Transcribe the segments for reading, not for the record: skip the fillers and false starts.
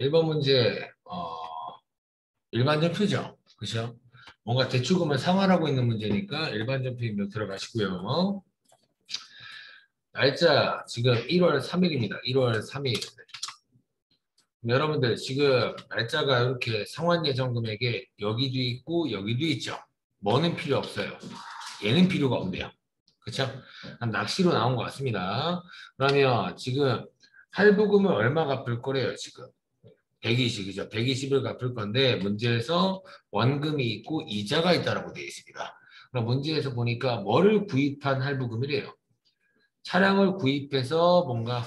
1번 문제, 일반전표죠. 그죠? 뭔가 대출금을 상환하고 있는 문제니까 일반전표 입력 들어가시고요. 날짜, 지금 1월 3일입니다. 1월 3일. 여러분들, 지금 날짜가 이렇게 상환 예정 금액에 여기도 있고, 여기도 있죠. 뭐는 필요 없어요. 얘는 필요가 없네요. 그쵸? 한 낚시로 나온 것 같습니다. 그러면 지금 할부금을 얼마 갚을 거래요, 지금? 120이죠. 120을 갚을 건데 문제에서 원금이 있고 이자가 있다라고 되어 있습니다. 그럼 문제에서 보니까 뭐를 구입한 할부금이래요. 차량을 구입해서 뭔가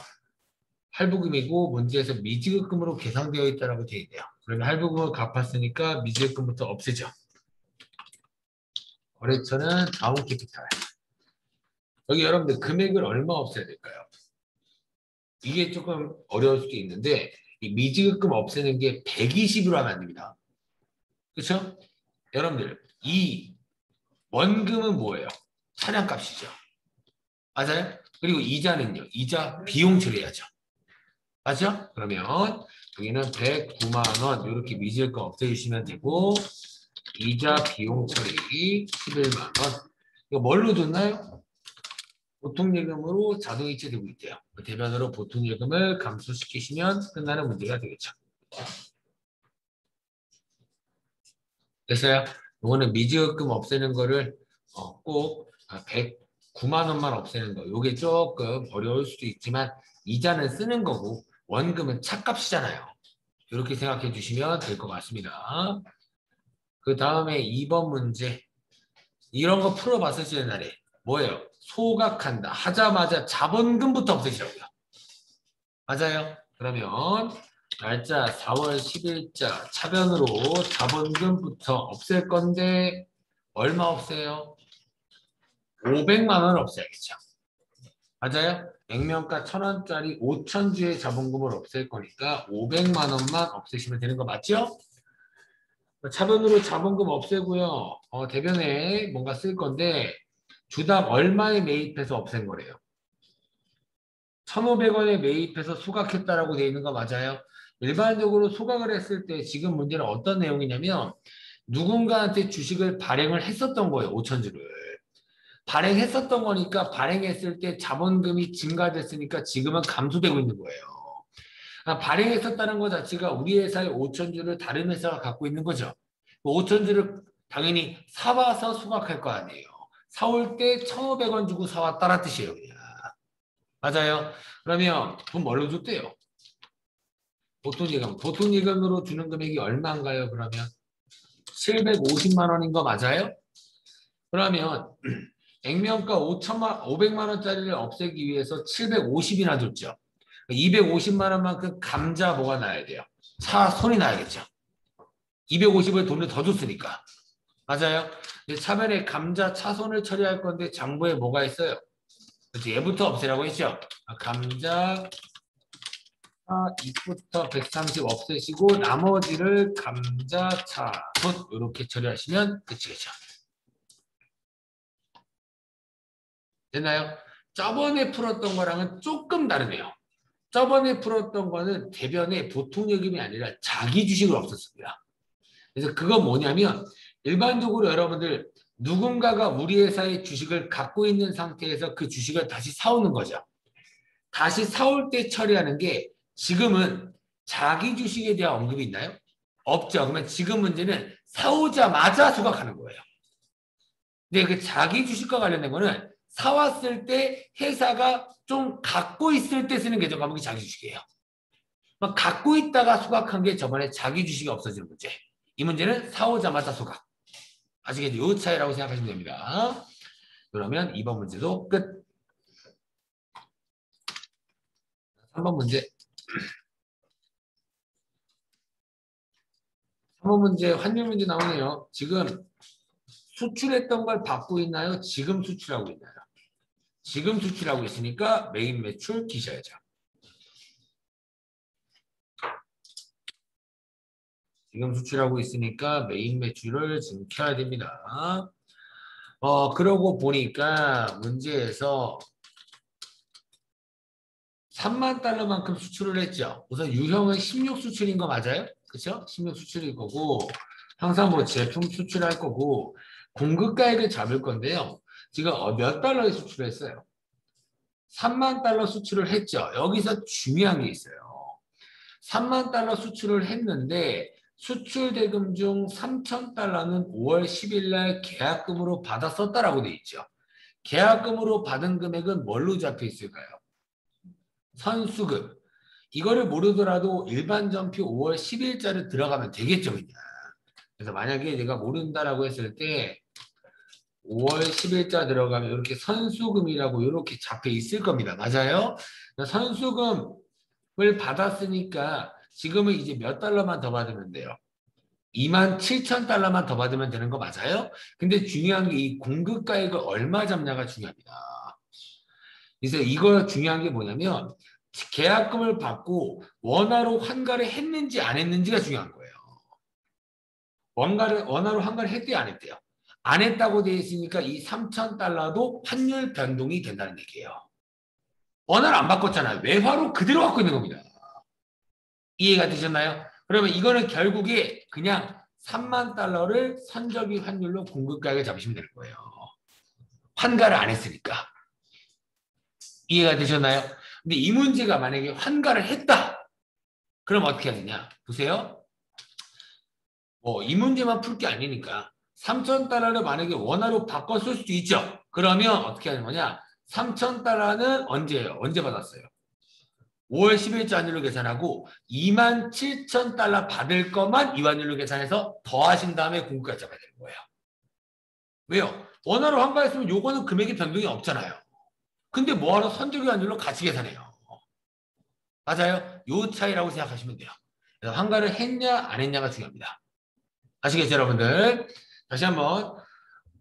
할부금이고 문제에서 미지급금으로 계상되어 있다라고 되어 있네요. 그러면 할부금을 갚았으니까 미지급금부터 없애죠. 거래처는 다운 캐피탈. 여기 여러분들 금액을 얼마 없애야 될까요? 이게 조금 어려울 수도 있는데 이 미지급금 없애는 게 120으로 하면 안 됩니다. 그렇죠? 여러분들 이 원금은 뭐예요? 차량값이죠. 맞아요? 그리고 이자는요. 이자 비용 처리해야죠. 맞죠? 그러면 여기는 109만 원 이렇게 미지금 없애주시면 되고 이자 비용 처리 11만 원. 이거 뭘로 줬나요? 보통예금으로 자동이체되고 있대요. 그 대변으로 보통예금을 감소시키시면 끝나는 문제가 되겠죠. 됐어요? 이거는 미지금 없애는 거를 꼭 109만 원만 없애는 거. 이게 조금 어려울 수도 있지만 이자는 쓰는 거고 원금은 차값이잖아요. 이렇게 생각해 주시면 될 것 같습니다. 그 다음에 2번 문제. 이런 거 풀어봤을 옛날에 뭐예요? 소각한다. 하자마자 자본금부터 없애시라고요. 맞아요? 그러면 날짜 4월 10일자 차변으로 자본금부터 없앨 건데 얼마 없애요? 500만 원 없애야겠죠. 맞아요? 액면가 1,000원짜리 5,000주의 자본금을 없앨 거니까 500만 원만 없애시면 되는 거 맞죠? 차변으로 자본금 없애고요. 대변에 뭔가 쓸 건데 주당 얼마에 매입해서 없앤 거래요? 1,500원에 매입해서 소각했다라고 되어 있는 거 맞아요? 일반적으로 소각을 했을 때 지금 문제는 어떤 내용이냐면 누군가한테 주식을 발행을 했었던 거예요. 5,000주를. 발행했었던 거니까 발행했을 때 자본금이 증가됐으니까 지금은 감소되고 있는 거예요. 발행했었다는 것 자체가 우리 회사의 5,000주를 다른 회사가 갖고 있는 거죠. 5,000주를 당연히 사와서 소각할 거 아니에요. 사올 때 1,500원 주고 사왔다는 뜻이에요. 그냥. 맞아요. 그러면 돈 뭘로 줬대요? 보통예금. 보통예금으로 주는 금액이 얼마인가요? 그러면 750만 원인 거 맞아요? 그러면 액면가 500만 원짜리를 없애기 위해서 750이나 줬죠. 250만 원만큼 감자 뭐가 나야 돼요? 차 손이 나야겠죠. 250을 돈을 더 줬으니까. 맞아요? 차변에 감자 차손을 처리할 건데 장부에 뭐가 있어요? 그래서 얘부터 없애라고 했죠. 감자 2부터 130 없애시고 나머지를 감자 차손 이렇게 처리하시면 끝이겠죠. 됐나요? 저번에 풀었던 거랑은 조금 다르네요. 저번에 풀었던 거는 대변에 보통예금이 아니라 자기 주식을 없었습니다. 그래서 그건 뭐냐면 일반적으로 여러분들 누군가가 우리 회사의 주식을 갖고 있는 상태에서 그 주식을 다시 사오는 거죠. 다시 사올 때 처리하는 게 지금은 자기 주식에 대한 언급이 있나요? 없죠. 그러면 지금 문제는 사오자마자 소각하는 거예요. 근데 그 자기 주식과 관련된 거는 사왔을 때 회사가 좀 갖고 있을 때 쓰는 계정 과목이 자기 주식이에요. 갖고 있다가 소각한 게 저번에 자기 주식이 없어지는 문제. 이 문제는 사오자마자 소각. 아시겠죠? 요 차이라고 생각하시면 됩니다. 그러면 2번 문제도 끝. 3번 문제. 3번 문제 환율 문제 나오네요. 지금 수출했던 걸 받고 있나요? 지금 수출하고 있나요? 지금 수출하고 있으니까 메인 매출 기셔야죠. 지금 수출하고 있으니까 메인 매출을 지금 켜야 됩니다. 그러고 보니까 문제에서 3만 달러만큼 수출을 했죠. 우선 유형은 16 수출인 거 맞아요? 그렇죠? 16 수출일 거고 항상 뭐 제품 수출할 거고 공급가액을 잡을 건데요. 지금 몇 달러의 수출을 했어요? 3만 달러 수출을 했죠. 여기서 중요한 게 있어요. 3만 달러 수출을 했는데 수출 대금 중 3천 달러는 5월 10일 날 계약금으로 받았었다라고 돼 있죠. 계약금으로 받은 금액은 뭘로 잡혀 있을까요? 선수금. 이거를 모르더라도 일반 전표 5월 10일자를 들어가면 되겠죠, 그냥. 그래서 만약에 내가 모른다라고 했을 때 5월 10일자 들어가면 이렇게 선수금이라고 이렇게 잡혀 있을 겁니다. 맞아요? 선수금을 받았으니까 지금은 이제 몇 달러만 더 받으면 돼요? 2만 7천 달러만 더 받으면 되는 거 맞아요? 근데 중요한 게 이 공급가액을 얼마 잡냐가 중요합니다. 그래서 이거 중요한 게 뭐냐면 계약금을 받고 원화로 환가를 했는지 안 했는지가 중요한 거예요. 원화로 환가를 했대요, 안 했대요? 안 했다고 돼 있으니까 이 3천 달러도 환율 변동이 된다는 얘기예요. 원화를 안 바꿨잖아요. 외화로 그대로 갖고 있는 겁니다. 이해가 되셨나요? 그러면 이거는 결국에 그냥 3만 달러를 선적이 환율로 공급가액을 잡으시면 되는 거예요. 환가를 안 했으니까. 이해가 되셨나요? 근데 이 문제가 만약에 환가를 했다. 그럼 어떻게 해야 되냐? 보세요. 이 문제만 풀 게 아니니까 3천 달러를 만약에 원화로 바꿔 쓸 수도 있죠. 그러면 어떻게 하는 거냐? 3천 달러는 언제예요? 언제 받았어요? 5월 10일자 환율로 계산하고 2만 7천 달러 받을 것만 이 환율로 계산해서 더하신 다음에 공급가 잡아야 되는 거예요. 왜요? 원화로 환가했으면 요거는 금액의 변동이 없잖아요. 근데 뭐하러 선적의 환율로 같이 계산해요? 맞아요? 요 차이라고 생각하시면 돼요. 그래서 환가를 했냐 안 했냐가 중요합니다. 아시겠죠, 여러분들? 다시 한번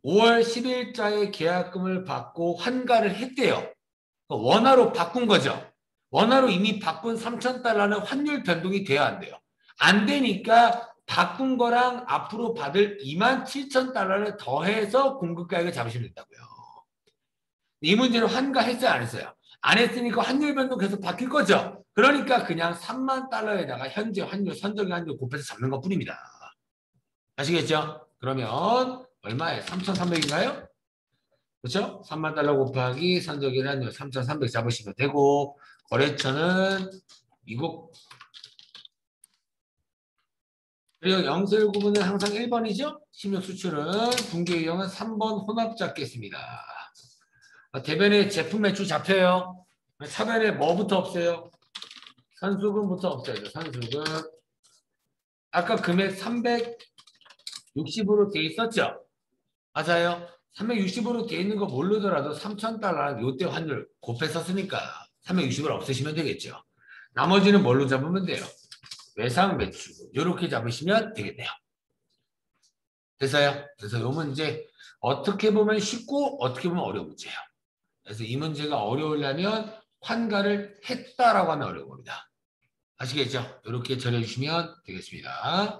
5월 10일자에 계약금을 받고 환가를 했대요. 원화로 바꾼 거죠. 원화로 이미 바꾼 3천 달러는 환율 변동이 돼야 안 돼요. 안 되니까 바꾼 거랑 앞으로 받을 2만 7천 달러를 더해서 공급가액을 잡으시면 된다고요. 이 문제는 환가했어요, 안 했어요? 안 했으니까 환율 변동 계속 바뀔 거죠. 그러니까 그냥 3만 달러에다가 현재 환율, 선적의 환율 곱해서 잡는 것 뿐입니다. 아시겠죠? 그러면 얼마에? 3,300인가요? 그렇죠? 3만 달러 곱하기 선적의 환율 3,300 잡으시면 되고 거래처는 미국. 그리고 영세율 구분은 항상 1번이죠? 신용 수출은 분기 유형은 3번 혼합 잡겠습니다. 대변에 제품 매출 잡혀요. 차변에 뭐부터 없어요? 선수금부터 없어야죠. 선수금. 아까 금액 360으로 돼 있었죠? 맞아요. 360으로 돼 있는 거 모르더라도 3,000달러 요때 환율 곱해 썼으니까 360을 없애시면 되겠죠. 나머지는 뭘로 잡으면 돼요? 외상 매출. 이렇게 잡으시면 되겠네요. 됐어요? 그래서 이 문제 어떻게 보면 쉽고 어떻게 보면 어려운 문제예요. 그래서 이 문제가 어려우려면 환가를 했다라고 하면 어려운 겁니다. 아시겠죠? 이렇게 처리해주시면 되겠습니다.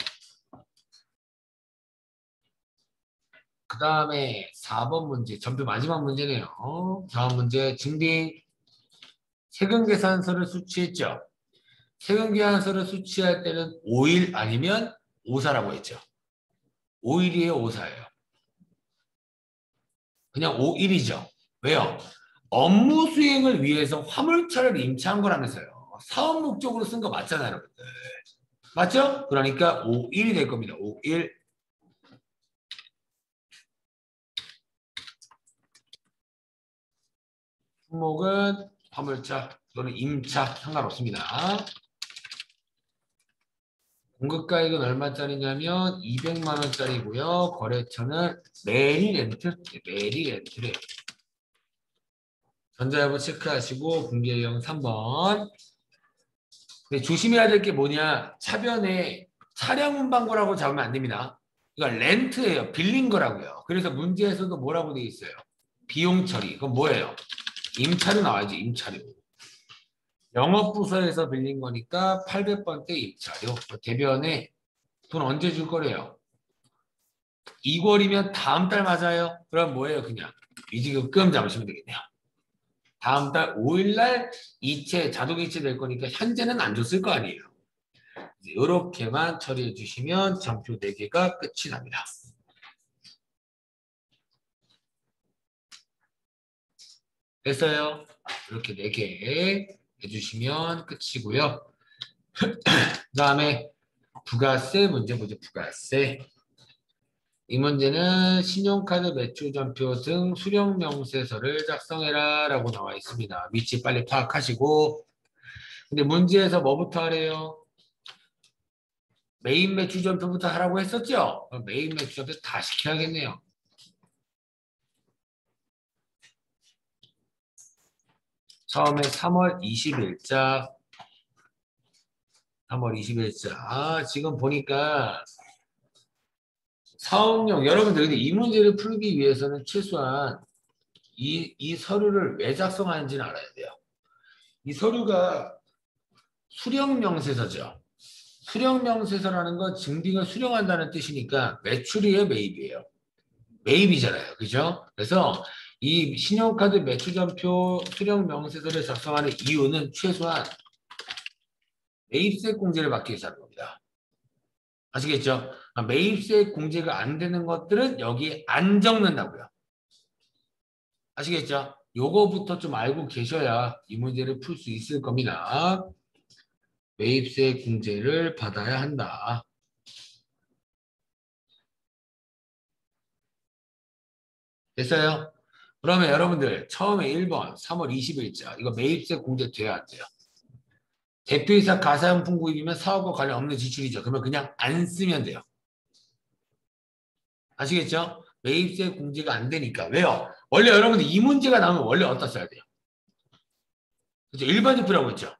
그 다음에 4번 문제, 전표 마지막 문제네요. 다음 문제, 증빙 세금계산서를 수취했죠. 세금계산서를 수취할 때는 5일 아니면 5사라고 했죠. 5일이에요, 5사예요. 그냥 5일이죠. 왜요? 업무 수행을 위해서 화물차를 임차한 거라면서요. 사업 목적으로 쓴 거 맞잖아요, 여러분들. 맞죠? 그러니까 5일이 될 겁니다. 5일. 품목은 화물차 또는 임차 상관없습니다. 공급가액은 얼마짜리냐면 200만 원짜리고요. 거래처는 메리렌트, 메리렌트래. 전자여부 체크하시고 분기유형 3번. 근데 조심해야 될 게 뭐냐? 차변에 차량 운반거라고 잡으면 안 됩니다. 이거 렌트예요. 빌린 거라고요. 그래서 문제에서도 뭐라고 돼 있어요? 비용 처리. 그건 뭐예요? 임차료 나와야지, 임차료. 영업부서에서 빌린 거니까 800번대 임차료. 대변에 돈 언제 줄 거래요? 2월이면 다음 달 맞아요? 그럼 뭐예요? 그냥 미지급금 잡으시면 되겠네요. 다음 달 5일 날 이체, 자동 이체 될 거니까 현재는 안 줬을 거 아니에요. 이렇게만 처리해 주시면 점표 4개가 끝이 납니다. 됐어요? 이렇게 4개 해주시면 끝이고요. 그 다음에 부가세 문제 보죠. 부가세. 이 문제는 신용카드 매출전표 등 수령명세서를 작성해라 라고 나와 있습니다. 위치 빨리 파악하시고. 근데 문제에서 뭐부터 하래요? 메인 매출전표부터 하라고 했었죠? 그럼 메인 매출전표 다 시켜야겠네요. 처음에 3월 20일자 3월 20일자. 지금 보니까 사업용, 여러분들, 근데 이 문제를 풀기 위해서는 최소한 이 서류를 왜 작성하는지는 알아야 돼요. 이 서류가 수령명세서죠. 수령명세서라는 건 증빙을 수령한다는 뜻이니까 매출이에요, 매입이에요? 매입이잖아요. 그죠? 그래서 이 신용카드 매출전표 수령명세서를 작성하는 이유는 최소한 매입세 공제를 받기 위해서 하는 겁니다. 아시겠죠? 매입세 공제가 안 되는 것들은 여기 안 적는다고요. 아시겠죠? 요거부터 좀 알고 계셔야 이 문제를 풀 수 있을 겁니다. 매입세 공제를 받아야 한다. 됐어요? 그러면 여러분들 처음에 1번 3월 20일자 이거 매입세 공제 돼야 안 돼요? 대표이사 가사용품 구입이면 사업과 관련 없는 지출이죠. 그러면 그냥 안 쓰면 돼요. 아시겠죠? 매입세 공제가 안 되니까. 왜요? 원래 여러분들 이 문제가 나오면 원래 어디다 써야 돼요? 그죠? 일반적표라고 했죠.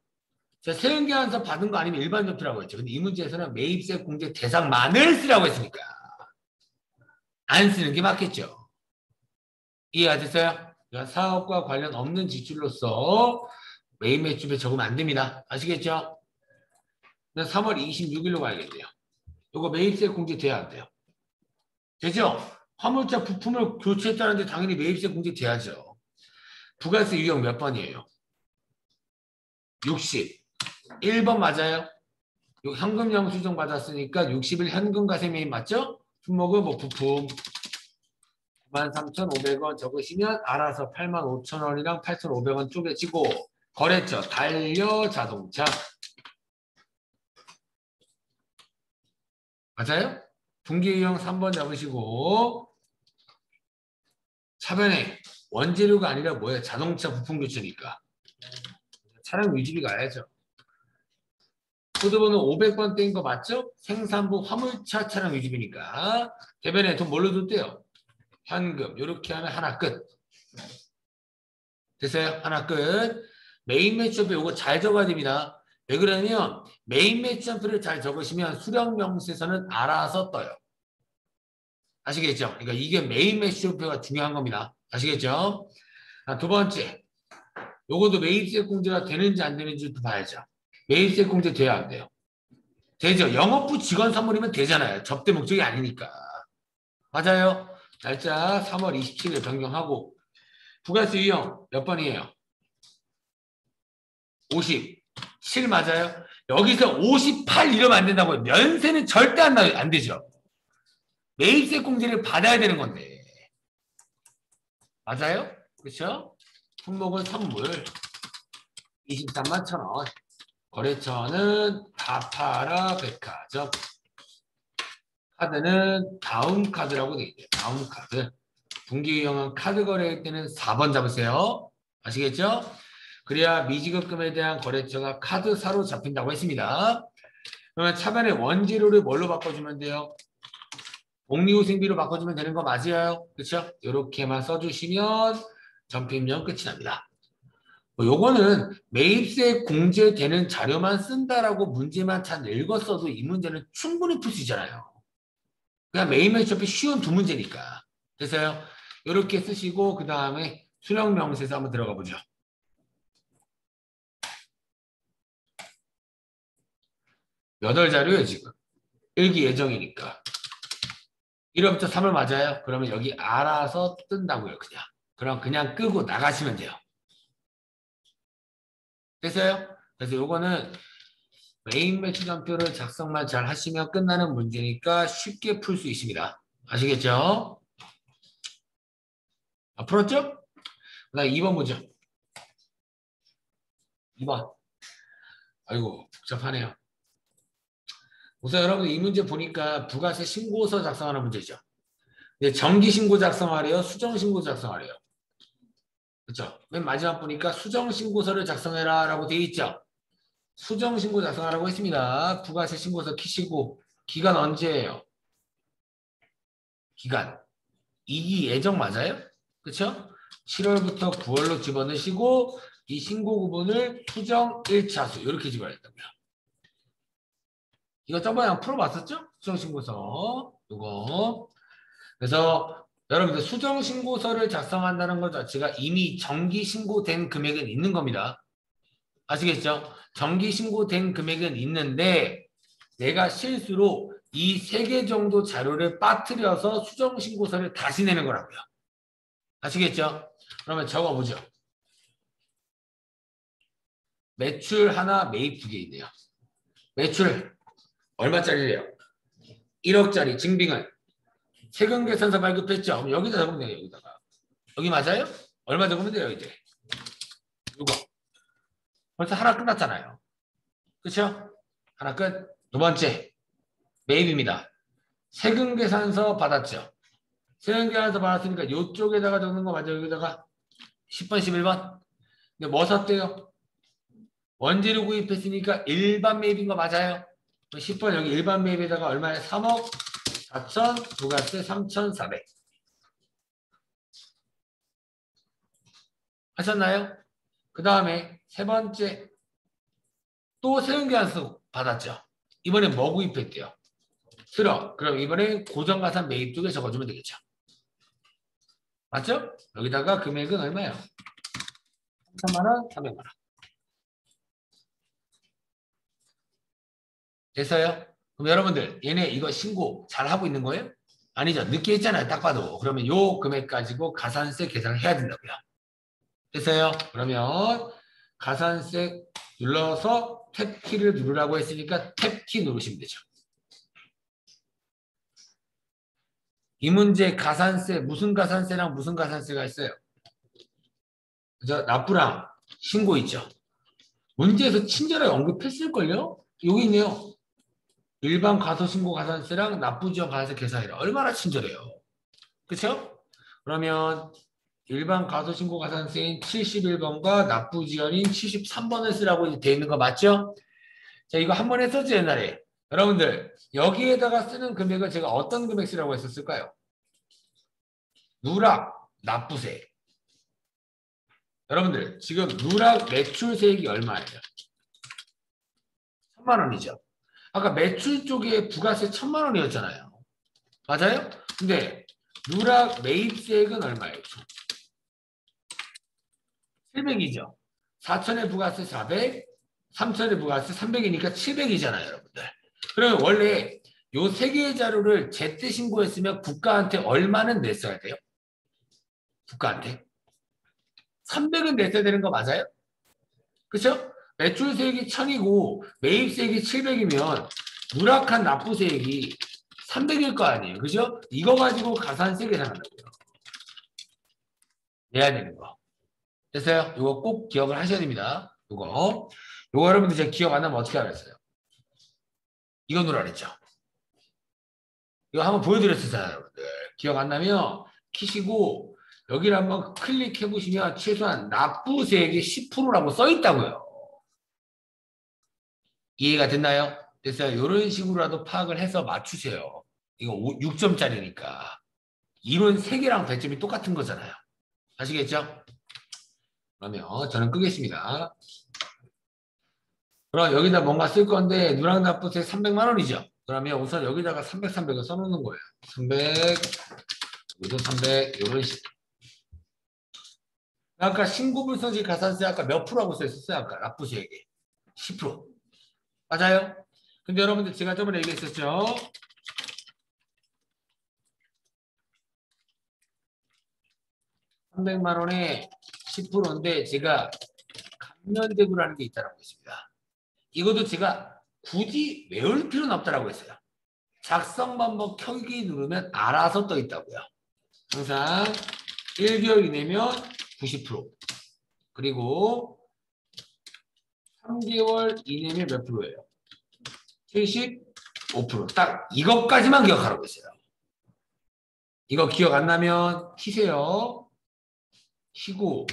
제가 세운계한서 받은 거 아니면 일반적표라고 했죠. 근데 이 문제에서는 매입세 공제 대상만을 쓰라고 했으니까 안 쓰는 게 맞겠죠. 이해가 됐어요? 그러니까 사업과 관련 없는 지출로서 매입 매출에 적으면 안 됩니다. 아시겠죠? 3월 26일로 가야겠네요. 이거 매입세 공제 돼야 안 돼요. 되죠? 화물차 부품을 교체했다는데 당연히 매입세 공제 돼야죠. 부가세 유형 몇 번이에요? 60. 1번 맞아요? 현금 영수증 받았으니까 60일 현금 과세 매입 맞죠? 품목은 뭐 부품 93,500원 적으시면 알아서 85,000원이랑 8,500원 쪼개지고 거래처 달려 자동차 맞아요? 분기유형 3번 잡으시고 차변에 원재료가 아니라 뭐예요? 자동차 부품 교체니까 차량 유지비 가야죠. 코드번호 500번 떼인 거 맞죠? 생산부 화물차 차량 유지비니까 대변에 돈 뭘로 줬대요? 현금 이렇게 하면 하나 끝. 됐어요? 하나 끝. 메인 매치업에 이거 잘 적어야 됩니다. 왜 그러냐면 메인 매치업을 잘 적으시면 수령명세서는 알아서 떠요. 아시겠죠? 그러니까 이게 메인 매치업표가 중요한 겁니다. 아시겠죠? 두 번째. 요것도 매입세 공제가 되는지 안 되는지도 봐야죠. 매입세 공제 돼야 안 돼요? 되죠. 영업부 직원 선물이면 되잖아요. 접대 목적이 아니니까. 맞아요. 날짜 3월 27일 변경하고 부가세 유형 몇 번이에요? 57 맞아요? 여기서 58 이러면 안 된다고요. 면세는 절대 안 되죠. 매입세 공제를 받아야 되는 건데. 맞아요? 그렇죠? 품목은 선물 23만 1,000원. 거래처는 다파라 백화점. 카드는 다운카드라고 되어 있대요. 다운카드. 분기유형은 카드 거래일 때는 4번 잡으세요. 아시겠죠? 그래야 미지급금에 대한 거래처가 카드사로 잡힌다고 했습니다. 그러면 차변에 원재료를 뭘로 바꿔주면 돼요? 복리후생비로 바꿔주면 되는 거 맞아요? 그렇죠? 이렇게만 써주시면 전표입력 끝이 납니다. 요거는 매입세 공제되는 자료만 쓴다라고 문제만 잘 읽었어도 이 문제는 충분히 풀 수 있잖아요. 그냥 매입매입이 쉬운 두 문제니까. 됐어요? 이렇게 쓰시고 그 다음에 수령명세서 한번 들어가 보죠. 8자료예요 지금. 일기 예정이니까. 1월부터 3월 맞아요? 그러면 여기 알아서 뜬다고요 그냥. 그럼 그냥 끄고 나가시면 돼요. 됐어요? 그래서 요거는 메인 매출전표를 작성만 잘 하시면 끝나는 문제니까 쉽게 풀 수 있습니다. 아시겠죠? 풀었죠? 그다음 2번 보죠. 2번. 아이고 복잡하네요. 우선 여러분 이 문제 보니까 부가세 신고서 작성하는 문제죠. 근데 정기신고 작성하래요? 수정신고 작성하래요? 그렇죠? 맨 마지막 보니까 수정신고서를 작성해라 라고 되어 있죠? 수정신고 작성하라고 했습니다. 부가세 신고서 키시고 기간 언제예요? 기간. 이기 예정 맞아요? 그렇죠? 7월부터 9월로 집어넣으시고 이 신고 구분을 수정 1차수 이렇게 집어야 된다고요. 이거 저번에 한번 풀어봤었죠? 수정신고서 이거. 그래서 여러분들 수정신고서를 작성한다는 것 자체가 이미 정기신고된 금액은 있는 겁니다. 아시겠죠? 정기신고된 금액은 있는데 내가 실수로 이 3개 정도 자료를 빠뜨려서 수정신고서를 다시 내는 거라고요. 아시겠죠? 그러면 적어보죠. 매출 하나, 매입 2개 있네요. 매출 얼마짜리래요? 1억짜리 증빙은 세금계산서 발급했죠? 그럼 여기다 적으면 돼요. 여기다가. 여기 맞아요? 얼마 적으면 돼요 이제? 이거. 벌써 하나 끝났잖아요. 그렇죠? 하나 끝. 두 번째 매입입니다. 세금계산서 받았죠? 세금계산서 받았으니까 이쪽에다가 적는 거 맞아요? 여기다가 10번, 11번. 근데 뭐 샀대요? 원재료 구입했으니까 일반 매입인 거 맞아요? 10번 여기 일반 매입에다가 얼마에 3억 4천 부가세 3,400 하셨나요? 그 다음에 세 번째 또 세금계산서 받았죠? 이번엔 뭐 구입했대요? 트럭. 그럼 이번엔 고정가산 매입 쪽에 적어주면 되겠죠? 맞죠? 여기다가 금액은 얼마예요? 3천만 원, 300만 원. 됐어요? 그럼 여러분들 얘네 이거 신고 잘 하고 있는 거예요? 아니죠. 늦게 했잖아요. 딱 봐도. 그러면 요 금액 가지고 가산세 계산을 해야 된다고요. 됐어요? 그러면 가산세 눌러서 탭키를 누르라고 했으니까 탭키 누르시면 되죠. 이 문제 가산세 무슨 가산세랑 무슨 가산세가 있어요? 그죠? 납부랑 신고 있죠. 문제에서 친절하게 언급했을걸요? 여기 있네요. 일반 가소신고 가산세랑 납부지원 가산세 계산이라 얼마나 친절해요. 그쵸? 그러면 일반 가소신고 가산세인 71번과 납부지원인 73번을 쓰라고 되어 있는 거 맞죠? 자, 이거 한 번 했었죠, 옛날에. 여러분들, 여기에다가 쓰는 금액을 제가 어떤 금액 쓰라고 했었을까요? 누락, 납부세. 여러분들, 지금 누락 매출세액이 얼마예요? 1,000만 원이죠. 아까 매출 쪽에 부가세 1,000만 원이었잖아요. 맞아요? 근데 누락 매입세액은 얼마예요? 700이죠. 4천에 부가세 400, 3천에 부가세 300이니까 700이잖아요, 여러분들. 그러면 원래 요 세 개의 자료를 제때 신고했으면 국가한테 얼마는 냈어야 돼요? 국가한테. 300은 냈어야 되는 거 맞아요? 그렇죠? 매출세액이 1000이고 매입세액이 700이면 누락한 납부세액이 300일 거 아니에요. 그죠? 이거 가지고 가산세 계산한다고요. 내야 되는 거. 됐어요? 이거 꼭 기억을 하셔야 됩니다. 요거 여러분들 제가 기억 안 나면 어떻게 하겠어요? 이거 누라 그랬죠? 이거 한번 보여드렸었잖아요, 여러분들. 기억 안 나면 키시고 여기를 한번 클릭해 보시면 최소한 납부세액이 10%라고 써 있다고요. 이해가 됐나요? 됐어요. 이런 식으로라도 파악을 해서 맞추세요. 이거 6점짜리니까. 이론 3개랑 배점이 똑같은 거잖아요. 아시겠죠? 그러면 저는 끄겠습니다. 그럼 여기다 뭔가 쓸 건데 누락납부세 300만 원이죠. 그러면 우선 여기다가 300, 300을 써놓는 거예요. 300, 여기도 300 이런 식. 아까 신고불성시 가산세 아까 몇 프로라고 써있었어요? 아까 납부세액이 10%. 맞아요? 근데 여러분들 제가 저번에 얘기했었죠. 300만 원에 10%인데 제가 안면대구라는 게 있다고 했습니다. 이것도 제가 굳이 외울 필요는 없다고 했어요. 작성 방법 켜기 누르면 알아서 떠 있다고요. 항상 1개월 이내면 90%, 그리고 3개월 이내면 몇 프로예요? 75%. 딱 이것까지만 기억하라고 했어요. 이거 기억 안 나면 키세요. 키고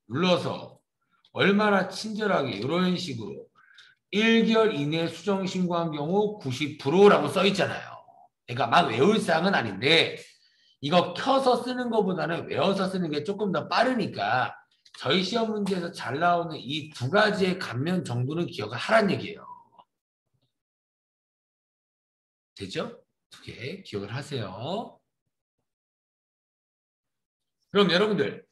눌러서 얼마나 친절하게 이런 식으로 1개월 이내 수정 신고한 경우 90%라고 써 있잖아요. 그러니까 막 외울 사항은 아닌데 이거 켜서 쓰는 것보다는 외워서 쓰는 게 조금 더 빠르니까 저희 시험 문제에서 잘 나오는 이 두 가지의 감면 정도는 기억을 하란 얘기예요. 되죠? 두 개 기억을 하세요. 그럼 여러분들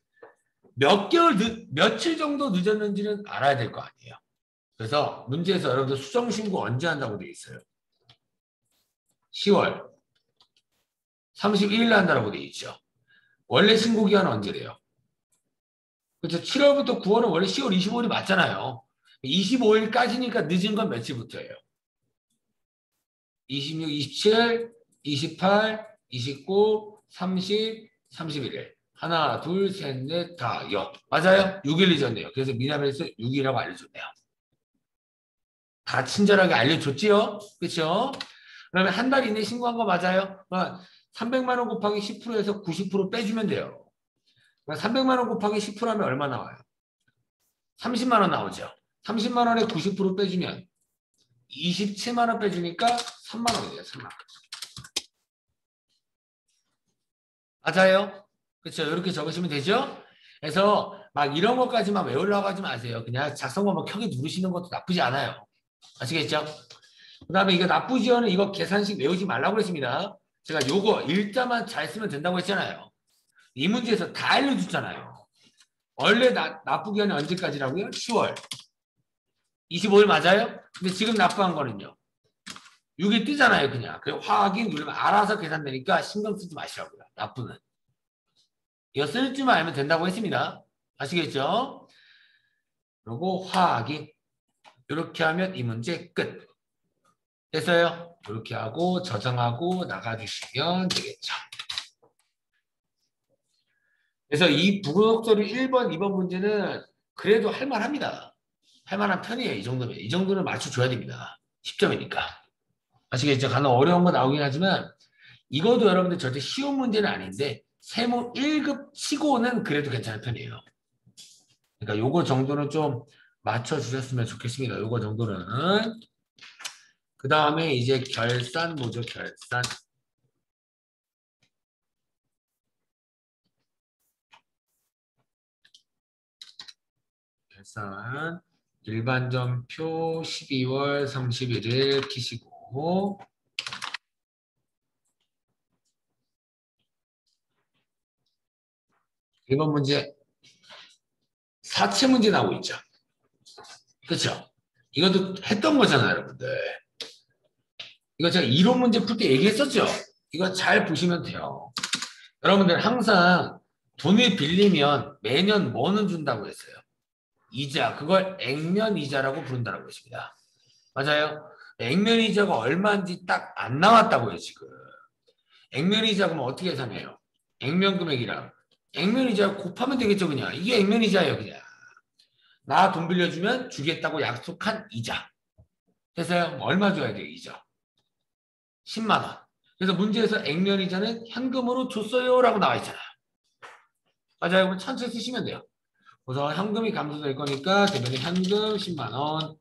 며칠 정도 늦었는지는 알아야 될 거 아니에요. 그래서 문제에서 여러분들 수정 신고 언제 한다고 되어 있어요? 10월 31일 한다고 되어 있죠. 원래 신고 기한은 언제래요? 그렇죠. 7월부터 9월은 원래 10월 25일이 맞잖아요. 25일까지니까 늦은 건 며칠부터예요? 26, 27, 28, 29, 30, 31일. 하나, 둘, 셋, 넷, 다, 여. 맞아요? 6일 늦었네요. 그래서 미남에서 6일이라고 알려줬네요. 다 친절하게 알려줬지요? 그렇죠? 그러면 한 달 이내 신고한 거 맞아요? 300만 원 곱하기 10%에서 90% 빼주면 돼요. 300만 원 곱하기 10%하면 얼마 나와요? 30만 원 나오죠. 30만 원에 90% 빼주면 27만 원 빼주니까 3만 원이 돼요. 3만 원. 맞아요? 그렇죠? 이렇게 적으시면 되죠? 그래서 막 이런 것까지만 외우려고 하지 마세요. 그냥 작성법만 켜게 누르시는 것도 나쁘지 않아요. 아시겠죠? 그 다음에 이거 나쁘지요는 이거 계산식 외우지 말라고 했습니다. 제가 요거 일자만 잘 쓰면 된다고 했잖아요. 이 문제에서 다 알려줬잖아요. 원래 나쁘기는 언제까지라고요? 10월 25일 맞아요? 근데 지금 납부한 거는요. 6일 뜨잖아요, 그냥. 그리고 확인 누르면 알아서 계산되니까 신경 쓰지 마시라고요. 납부는. 이거 쓸 줄만 알면 된다고 했습니다. 아시겠죠? 그리고 확인. 이렇게 하면 이 문제 끝. 됐어요? 이렇게 하고 저장하고 나가주시면 되겠죠. 그래서 이 부속서류 1번, 2번 문제는 그래도 할만합니다. 할만한 편이에요. 이 정도면. 이 정도는 맞춰줘야 됩니다. 10점이니까. 아시겠죠? 간혹 어려운 거 나오긴 하지만 이것도 여러분들 절대 쉬운 문제는 아닌데 세무 1급 치고는 그래도 괜찮은 편이에요. 그러니까 요거 정도는 좀 맞춰주셨으면 좋겠습니다. 요거 정도는. 그 다음에 이제 결산 뭐죠? 결산. 결산. 일반전표 12월 31일 키시고 1번 문제 사채 문제 나오고 있죠. 그렇죠? 이것도 했던 거잖아요, 여러분들. 이거 제가 이론 문제 풀 때 얘기했었죠? 이거 잘 보시면 돼요. 여러분들 항상 돈을 빌리면 매년 뭐는 준다고 했어요? 이자. 그걸 액면이자라고 부른다고 했습니다. 맞아요? 액면이자가 얼마인지 딱 안 나왔다고요, 지금. 액면이자 그러면 어떻게 계산해요? 액면금액이랑 액면이자 곱하면 되겠죠, 그냥. 이게 액면이자예요, 그냥. 나 돈 빌려주면 주겠다고 약속한 이자. 됐어요? 얼마 줘야 돼요, 이자? 10만 원. 그래서 문제에서 액면이자는 현금으로 줬어요라고 나와 있잖아요. 맞아요? 그럼 천천히 쓰시면 돼요. 우선 현금이 감소될 거니까 대변에 현금 10만 원.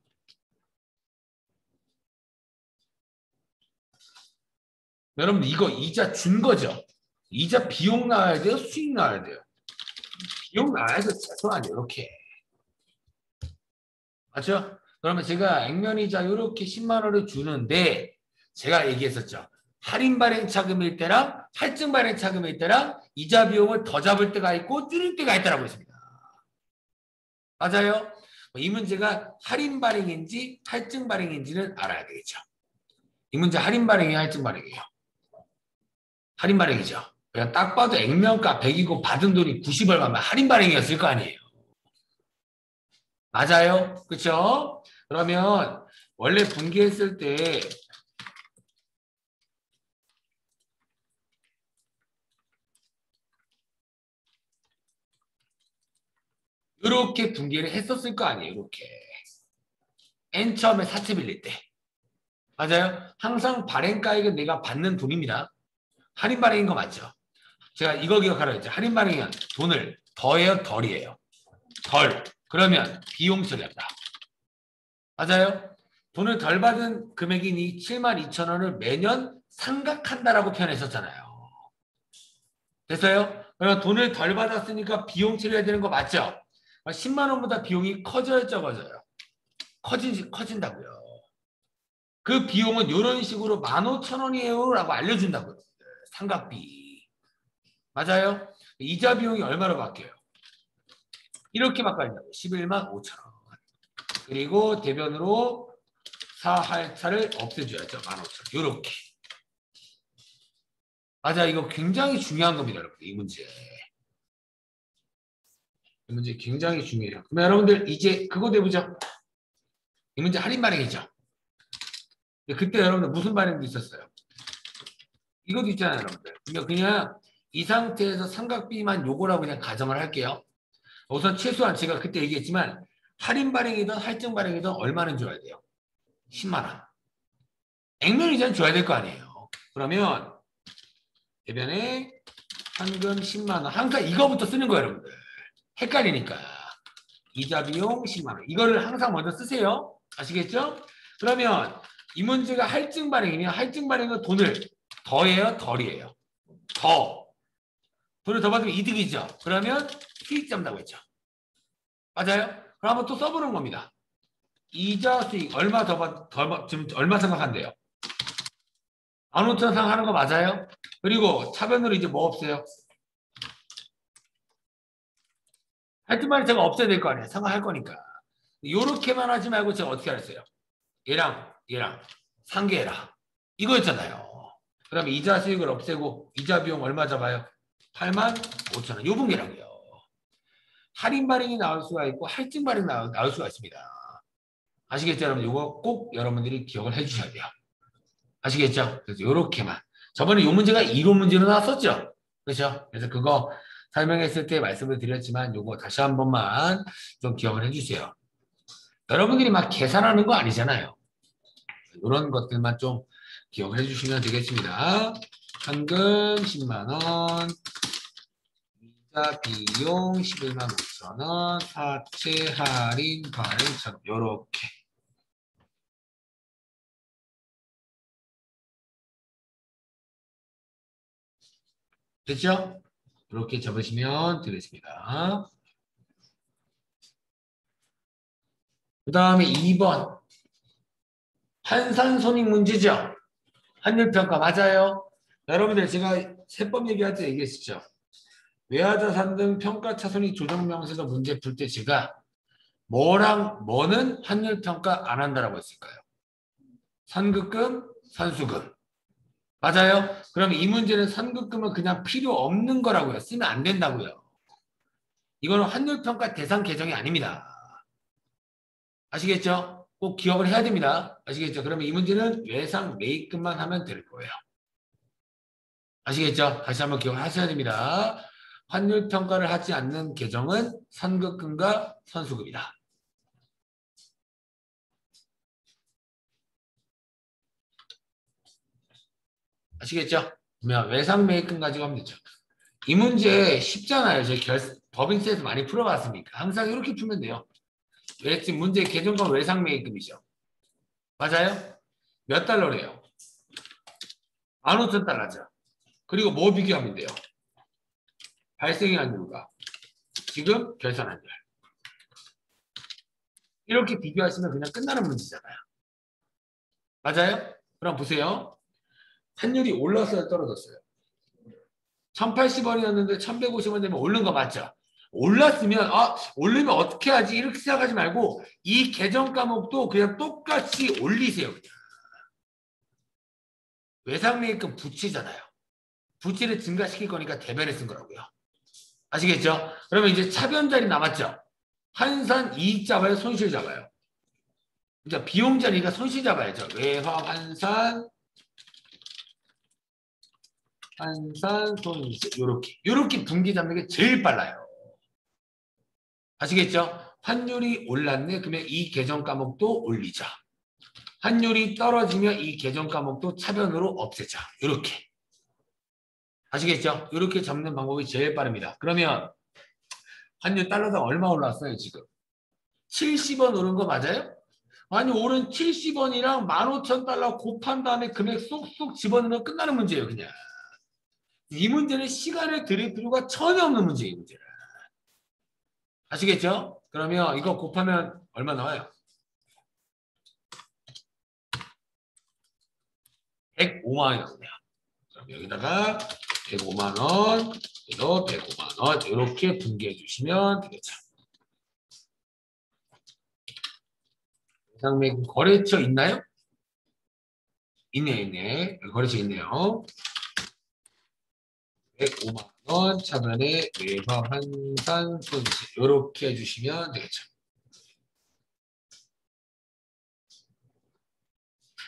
여러분 이거 이자 준 거죠? 이자 비용 나와야 돼요? 수익 나와야 돼요? 비용 나와야 돼요. 최소한 이렇게. 맞죠? 그러면 제가 액면이자 이렇게 10만 원을 주는데 제가 얘기했었죠. 할인 발행 차금일 때랑 할증 발행 차금일 때랑 이자 비용을 더 잡을 때가 있고 줄일 때가 있다고 했습니다. 맞아요? 이 문제가 할인 발행인지 할증 발행인지는 알아야 되겠죠. 이 문제 할인 발행이 할증 발행이에요. 할인 발행이죠. 그냥 딱 봐도 액면가 100이고 받은 돈이 90 얼마면 할인 발행이었을 거 아니에요. 맞아요. 그쵸? 그러면 원래 분기했을 때 이렇게 분기를 했었을 거 아니에요. 이렇게. N 처음에 사채 빌릴 때. 맞아요? 항상 발행가액은 내가 받는 돈입니다. 할인 발행인 거 맞죠? 제가 이거 기억하라 했죠. 할인 발행이면 돈을 더해요, 덜이에요. 덜. 그러면 비용 처리한다. 맞아요? 돈을 덜 받은 금액이니 72,000원을 매년 상각한다라고 표현했었잖아요. 됐어요? 그러면 돈을 덜 받았으니까 비용 처리해야 되는 거 맞죠? 10만 원보다 비용이 커져요, 적어져요? 커진다고요. 그 비용은 이런 식으로 15,000원이에요 라고 알려준다고요. 상각비. 맞아요? 이자 비용이 얼마로 바뀌어요? 이렇게 바꿔준다고요. 11만 5천 원. 그리고 대변으로 사할차를 없애줘야죠. 15,000원. 이렇게. 맞아, 이거 굉장히 중요한 겁니다, 여러분들. 이 문제. 이 문제 굉장히 중요해요. 그럼 여러분들 이제 그거 내보죠. 이 문제 할인 발행이죠. 그때 여러분들 무슨 발행도 있었어요? 이것도 있잖아요, 여러분들. 그냥 이 상태에서 삼각비만 요거라고 그냥 가정을 할게요. 우선 최소한 제가 그때 얘기했지만 할인 발행이든 할증 발행이든 얼마는 줘야 돼요? 10만 원. 액면 이자는 줘야 될 거 아니에요. 그러면 대변에 현금 10만 원. 항상 이거부터 쓰는 거예요, 여러분들. 헷갈리니까. 이자 비용 10만 원. 이거를 항상 먼저 쓰세요. 아시겠죠? 그러면 이 문제가 할증 발행이면 할증 발행은 돈을 더해요, 덜이에요? 더. 돈을 더 받으면 이득이죠. 그러면 수익 잡는다고 했죠. 맞아요? 그럼 한번 또 써보는 겁니다. 이자 수익 얼마 지금 얼마 생각한대요? 15,000원 생각하는 거 맞아요? 그리고 차변으로 이제 뭐 없어요? 하여튼 말에 제가 없애야 될 거 아니에요. 생각할 거니까. 요렇게만 하지 말고 제가 어떻게 하랬어요? 얘랑 상계해라. 이거였잖아요. 그러면 이자 수익을 없애고 이자 비용 얼마 잡아요? 8만 5천 원. 요 분계라고요. 할인 발행이 나올 수가 있고 할증 발행이 나올 수가 있습니다. 아시겠죠, 여러분? 이거 꼭 여러분들이 기억을 해주셔야 돼요. 아시겠죠? 그래서 요렇게만. 저번에 요 문제가 이론 문제로 나왔었죠? 그렇죠? 그래서 그거 설명했을 때 말씀을 드렸지만 요거 다시 한 번만 좀 기억을 해주세요. 여러분들이 막 계산하는 거 아니잖아요. 이런 것들만 좀 기억을 해주시면 되겠습니다. 현금 10만 원, 이자 비용 11만 5천 원, 사채 할인 발행 천 요렇게. 됐죠? 이렇게 잡으시면 되겠습니다. 그 다음에 2번. 환산손익 문제죠? 환율평가 맞아요? 여러분들 제가 세법 얘기할 때 얘기했었죠? 외화자산 등 평가차손익 조정명세서 문제 풀 때 제가 뭐는 환율평가 안 한다라고 했을까요? 선급금, 선수금. 맞아요? 그럼 이 문제는 선급금은 그냥 필요 없는 거라고요. 쓰면 안 된다고요. 이거는 환율평가 대상 계정이 아닙니다. 아시겠죠? 꼭 기억을 해야 됩니다. 아시겠죠? 그러면 이 문제는 외상 매입금만 하면 될 거예요. 아시겠죠? 다시 한번 기억을 하셔야 됩니다. 환율평가를 하지 않는 계정은 선급금과 선수금이다. 아시겠죠? 그러면 외상 매입금 가지고 하면 되죠. 이 문제 쉽잖아요. 법인세에서 많이 풀어봤으니까. 항상 이렇게 풀면 돼요. 지금 문제 계정과 외상 매입금이죠. 맞아요? 몇 달러래요? 15,000달러죠. 그리고 뭐 비교하면 돼요? 발생의 환율과 지금 결산 환율. 이렇게 비교하시면 그냥 끝나는 문제잖아요. 맞아요? 그럼 보세요. 환율이 올랐어요, 떨어졌어요? 1,080원이었는데 1,150원 되면 오른 거 맞죠? 올랐으면 오르면 어떻게 하지? 이렇게 생각하지 말고 이 계정 과목도 그냥 똑같이 올리세요. 그냥. 외상매입금 부채잖아요. 부채를 증가시킬 거니까 대변에 쓴 거라고요. 아시겠죠? 그러면 이제 차변 자리 남았죠? 환산 이익 잡아요? 손실 잡아요? 그러니까 비용 자리가 손실 잡아야죠. 외화 환산 손실 요렇게 분기 잡는 게 제일 빨라요. 아시겠죠? 환율이 올랐네. 그러면 이 계정 과목도 올리자. 환율이 떨어지면 이 계정 과목도 차변으로 없애자. 요렇게. 아시겠죠? 요렇게 잡는 방법이 제일 빠릅니다. 그러면 환율 달러당 얼마 올랐어요, 지금? 70원 오른 거 맞아요? 아니, 오른 70원이랑 15,000달러 곱한 다음에 금액 쏙쏙 집어넣으면 끝나는 문제예요, 그냥. 이 문제는 시간을 들일 필요가 전혀 없는 문제예요, 이 문제는. 아시겠죠? 그러면 이거 곱하면 얼마 나와요? 105만 원이 나오네요. 그럼 여기다가 105만 원, 그래서 105만 원 이렇게 분개해 주시면 되겠죠. 예상매금 거래처 있나요? 있네. 거래처 있네요. 105만 원 차변에 외화 환산 손실 이렇게 해주시면 되겠죠.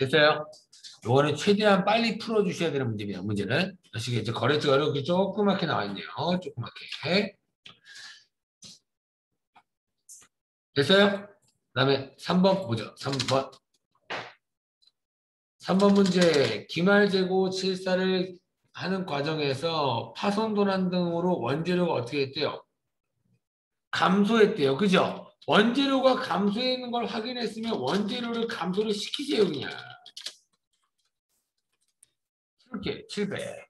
됐어요? 요거는 최대한 빨리 풀어주셔야 되는 문제입니다. 문제는 아시겠죠? 거래처가 이렇게 조그맣게 나와 있네요. 조그맣게. 됐어요? 그 다음에 3번 보죠. 3번 문제. 기말재고 칠사를 하는 과정에서 파손도난 등으로 원재료가 어떻게 했대요? 감소했대요. 그죠? 원재료가 감소했는 걸 확인했으면 원재료를 감소를 시키세요. 그냥. 이렇게 700.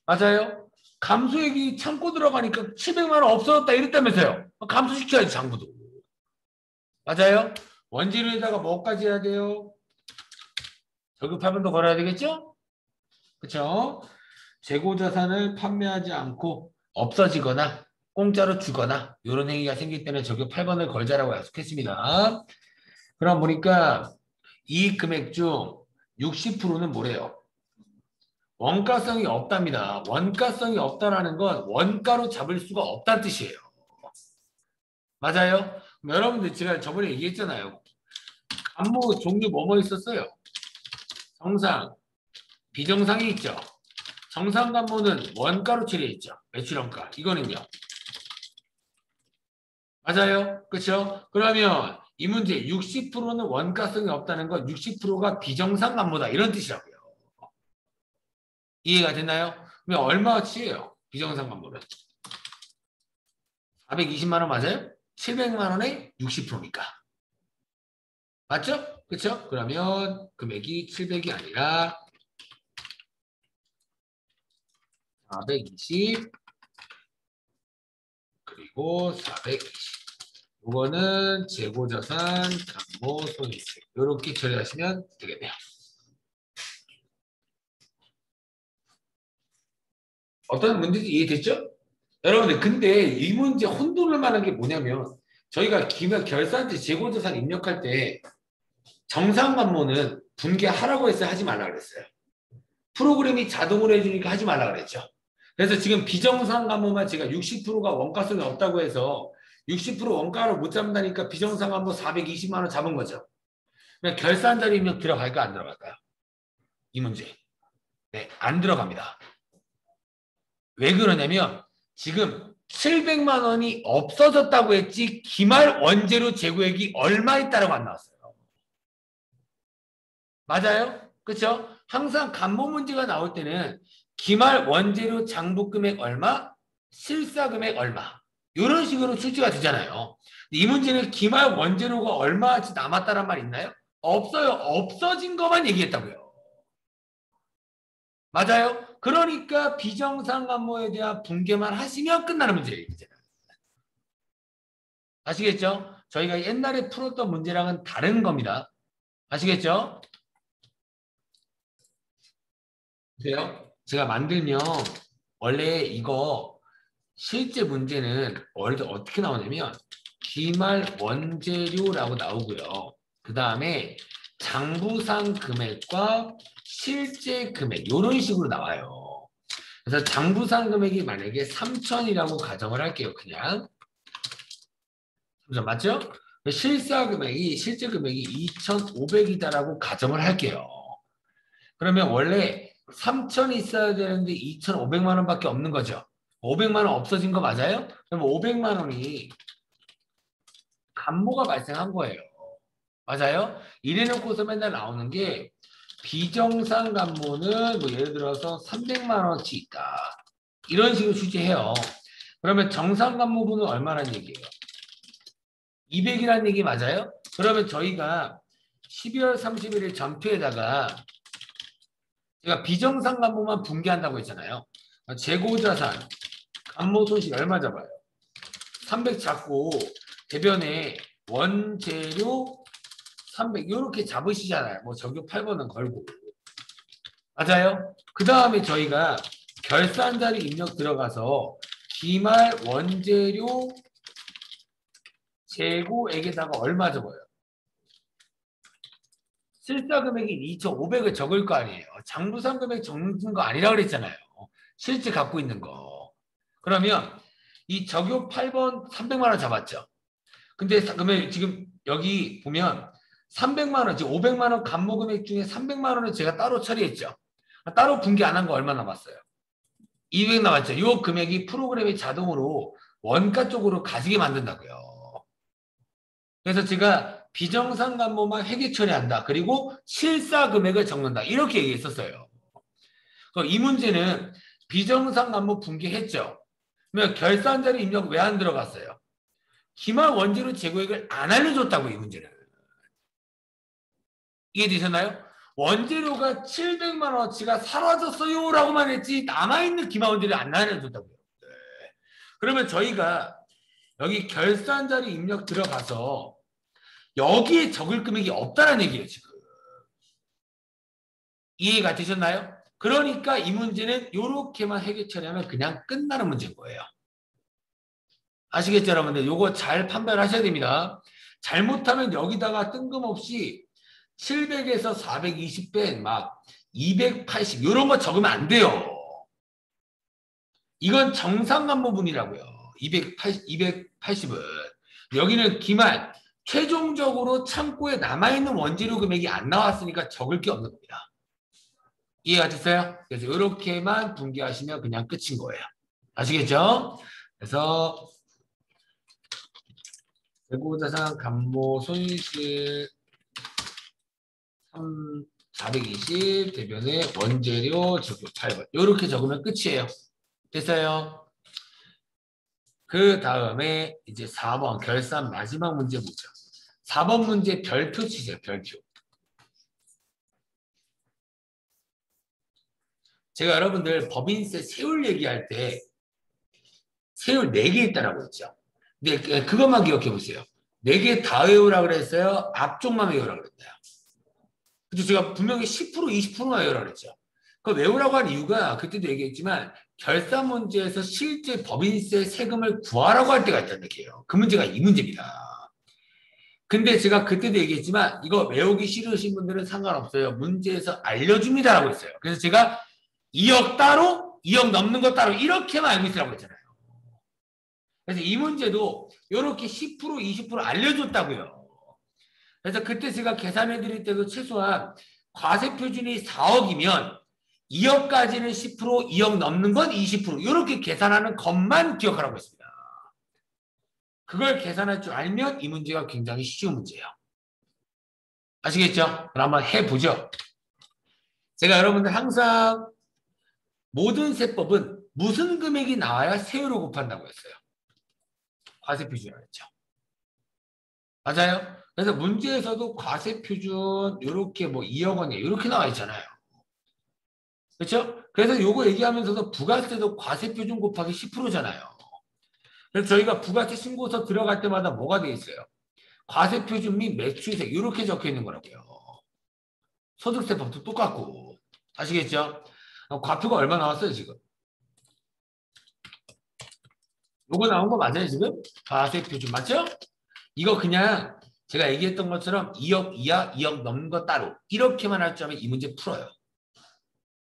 맞아요? 감소액이 창고 들어가니까 700만 원 없어졌다 이랬다면서요. 감소시켜야지 장부도. 맞아요? 원재료에다가 뭐까지 해야 돼요? 저급하면도 걸어야 되겠죠? 그렇죠? 재고자산을 판매하지 않고 없어지거나 공짜로 주거나 이런 행위가 생길 때는 저격 8번을 걸자라고 약속했습니다. 그럼 보니까 이 금액 중 60%는 뭐래요? 원가성이 없답니다. 원가성이 없다라는 건 원가로 잡을 수가 없다는 뜻이에요. 맞아요? 여러분들 제가 저번에 얘기했잖아요. 간모 종류 뭐뭐 있었어요? 정상, 비정상이 있죠. 정상 간모는 원가로 처리했죠. 매출원가. 이거는요. 맞아요? 그렇죠? 그러면 이 문제 60%는 원가성이 없다는 건 60%가 비정상 간모다. 이런 뜻이라고요. 이해가 됐나요? 그러면 얼마치예요? 비정상 간모는. 420만 원 맞아요? 700만 원에 60%니까. 맞죠? 그렇죠? 그러면 금액이 700이 아니라 420 그리고 420. 이거는 재고자산, 담보, 손익세. 이렇게 처리하시면 되겠네요. 어떤 문제인지 이해됐죠? 여러분들 근데 이 문제 혼돈을 만한 게 뭐냐면 저희가 기말 결산지 재고자산 입력할 때 정상 관모는 분개하라고 했어요? 하지 말라 그랬어요? 프로그램이 자동으로 해주니까 하지 말라 그랬죠? 그래서 지금 비정상 관모만 제가 60%가 원가성이 없다고 해서 60% 원가로 못 잡는다니까 비정상 관모 420만 원 잡은 거죠. 그냥 결산자료 입력 들어갈까 안 들어갈까요? 이 문제. 네, 안 들어갑니다. 왜 그러냐면 지금 700만 원이 없어졌다고 했지 기말 원재료 재고액이 얼마 있다라고 안 나왔어요. 맞아요? 그렇죠? 항상 간모 문제가 나올 때는 기말 원재료 장부 금액 얼마, 실사 금액 얼마 이런 식으로 출제가 되잖아요. 이 문제는 기말 원재료가 얼마치 남았다란 말 있나요? 없어요. 없어진 것만 얘기했다고요. 맞아요? 그러니까 비정상 간모에 대한 분개만 하시면 끝나는 문제예요. 이제. 아시겠죠? 저희가 옛날에 풀었던 문제랑은 다른 겁니다. 아시겠죠? 보세요. 제가 만들면 원래 이거 실제 문제는 원래 어떻게 나오냐면 기말 원재료라고 나오고요. 그 다음에 장부상 금액과 실제 금액 이런 식으로 나와요. 그래서 장부상 금액이 만약에 3,000이라고 가정을 할게요. 그냥 맞죠? 실사 금액이 실제 금액이 2,500이다라고 가정을 할게요. 그러면 원래 3,000이 있어야 되는데 2,500만 원밖에 없는 거죠. 500만 원 없어진 거 맞아요? 그럼 500만 원이 감모가 발생한 거예요. 맞아요? 이래놓고서 맨날 나오는 게 비정상 감모는 뭐 예를 들어서 300만 원치 있다. 이런 식으로 취재해요. 그러면 정상 감모분은 얼마란 얘기예요? 200이라는 얘기 맞아요? 그러면 저희가 12월 31일 전표에다가 제가 비정상 감모만 분기한다고 했잖아요. 재고자산 감모 손실 얼마 잡아요? 300 잡고 대변에 원재료 300 이렇게 잡으시잖아요. 뭐 적용 8번은 걸고. 맞아요? 그 다음에 저희가 결산자리 입력 들어가서 기말 원재료 재고액에다가 얼마 적어요? 실사 금액인 2,500을 적을 거 아니에요. 장부상 금액 적는 거 아니라 그랬잖아요. 실제 갖고 있는 거. 그러면 이 적용 8번 300만 원 잡았죠. 근데 그러면 지금 여기 보면 300만 원, 지금 500만 원 감모 금액 중에 300만 원을 제가 따로 처리했죠. 따로 분기 안 한 거 얼마 남았어요? 200 남았죠. 이 금액이 프로그램이 자동으로 원가 쪽으로 가지게 만든다고요. 그래서 제가 비정상 감모만 회계 처리한다. 그리고 실사 금액을 적는다. 이렇게 얘기했었어요. 이 문제는 비정상 감모 분기했죠. 그러면 결산자료 입력 왜 안 들어갔어요? 기말 원재료 재고액을 안 알려줬다고 이 문제는. 이해되셨나요? 원재료가 700만 원어치가 사라졌어요 라고만 했지 남아있는 기말 원재료 안 알려줬다고요. 네. 그러면 저희가 여기 결산자료 입력 들어가서 여기에 적을 금액이 없다는 얘기예요 지금. 이해가 되셨나요? 그러니까 이 문제는 이렇게만 해결 처리하면 그냥 끝나는 문제인 거예요. 아시겠죠 여러분들? 요거 잘 판별하셔야 됩니다. 잘못하면 여기다가 뜬금없이 700에서 420 뺀 막 280 이런 거 적으면 안 돼요. 이건 정상간 부분이라고요. 280은. 여기는 기말 최종적으로 창고에 남아있는 원재료 금액이 안 나왔으니까 적을 게 없는 겁니다. 이해가 됐어요? 그래서 이렇게만 분기하시면 그냥 끝인 거예요. 아시겠죠? 그래서 재고자산 감모 손실 420 대변에 원재료 적용 8번 이렇게 적으면 끝이에요. 됐어요? 그 다음에 이제 4번 결산 마지막 문제 보죠. 4번 문제 별표 치세요. 별표. 제가 여러분들 법인세 세율 얘기할 때 세율 4개 있다라고 했죠. 근데 그것만 기억해 보세요. 4개 다 외우라고 그랬어요? 앞쪽만 외우라고 그랬어요? 그래서 제가 분명히 10% 20%만 외우라고 그랬죠. 그 외우라고 한 이유가 그때도 얘기했지만 결산 문제에서 실제 법인세 세금을 구하라고 할 때가 있다는 얘기예요. 그 문제가 이 문제입니다. 근데 제가 그때도 얘기했지만 이거 외우기 싫으신 분들은 상관없어요. 문제에서 알려줍니다라고 했어요. 그래서 제가 2억 따로 2억 넘는 거 따로 이렇게만 알고 있으라고 했잖아요. 그래서 이 문제도 이렇게 10% 20% 알려줬다고요. 그래서 그때 제가 계산해 드릴 때도 최소한 과세 표준이 4억이면 2억까지는 10% 2억 넘는 건 20% 이렇게 계산하는 것만 기억하라고 했습니다. 그걸 계산할 줄 알면 이 문제가 굉장히 쉬운 문제예요. 아시겠죠? 그럼 한번 해보죠. 제가 여러분들 항상 모든 세법은 무슨 금액이 나와야 세율을 곱한다고 했어요. 과세표준이라고 했죠. 맞아요? 그래서 문제에서도 과세표준 이렇게 뭐 2억 원이에요. 이렇게 나와 있잖아요. 그렇죠? 그래서 요거 얘기하면서도 부가세도 과세표준 곱하기 10%잖아요. 그래서 저희가 부가세 신고서 들어갈 때마다 뭐가 돼 있어요? 과세표준 및 매출세 이렇게 적혀 있는 거라고요. 소득세법도 똑같고. 아시겠죠? 과표가 얼마 나왔어요 지금? 요거 나온 거 맞아요 지금? 과세표준 맞죠? 이거 그냥 제가 얘기했던 것처럼 2억 이하 2억 넘는 거 따로 이렇게만 할 줄 알면 이 문제 풀어요.